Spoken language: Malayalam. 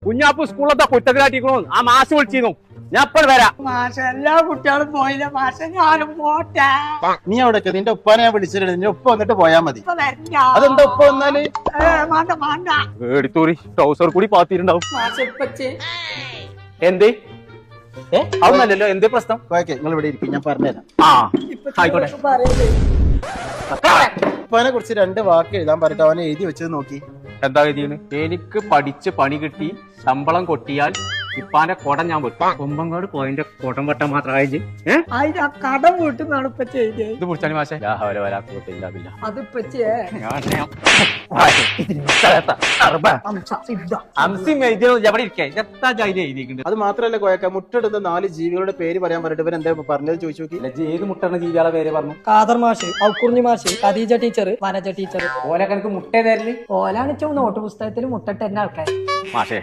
കുഞ്ഞാപ്പ് സ്കൂളിലത്തെ കുറ്റത്തിലാട്ടിക്കണോ ആ മാഷ് വിളിച്ചിരുന്നു. ഞാൻ എപ്പോഴും വരാം. മാഷ എല്ലാ കുട്ടികളും പോയില്ല മാഷ ഞാനും പോട്ടെ. നീ അവിടെ നിന്റെ ഉപ്പാനെ ഞാൻ വിളിച്ചിട്ടുണ്ട്. നിന്റെ ഉപ്പ വന്നിട്ട് പോയാ മതി. ഇപ്പൊ വരണ്ട. അതെന്താ ഉപ്പ വന്നാല്? വേണ്ട വേണ്ട. എടുത്തൂറി ട്രൗസർ കൂടി പാത്തിട്ടുണ്ടാവും. മാഷ ഇപ്പച്ചി എന്തേ അതൊന്നല്ലല്ലോ. എന്തേ പ്രശ്നം? നിങ്ങൾ ഇവിടെ ഇരിക്കും, ഞാൻ പറഞ്ഞുതരാം. ആ ആയിക്കോട്ടെ. പറയല്ലേ ഉപ്പാനെ കുറിച്ച് 2 വാക്ക് എഴുതാൻ പറഞ്ഞിട്ട് അവനെ എഴുതി വെച്ചത് നോക്കി. എന്താ ഗതിയാണ്? എനിക്ക് പഠിച്ച് പണി കിട്ടി ശമ്പളം കൊട്ടിയാൽ ഇപ്പാന്റെ കുടം ഞാൻ വെട്ടും. കൊമ്പങ്ങോട് പോയിന്റെ കുടം വെട്ടാൻ മാത്രമായി. അതിന് ആ കടം വീട്ടിൽ നിന്നാണ് ഇപ്പൊ ചെയ്തേ. ഇത് പിടിച്ചാൽ മാഷെ അതിപ്പച്ചേ അത് മാത്രല്ല കോയക്ക, മുട്ടെടുത്ത 4 ജീവികളുടെ പേര് പറയാൻ പറഞ്ഞിട്ട് ഇവൻ എന്താ പറഞ്ഞത് ചോദിച്ചു നോക്കി. ഏത് മുട്ടണ ജീവികളെ പേര് പറഞ്ഞു? കാദർ മാഷ്, ഔക്കുറിഞ്ഞി മാഷ്, ഖദീജ ടീച്ചർ, വനജ ടീച്ചർ. ഓലൊക്കെ എനിക്ക് മുട്ടേ തരല്. ഓലാണ് നോട്ട് പുസ്തകത്തിൽ മുട്ടിട്ട് തന്നെ ആൾക്കാർ. മാഷേ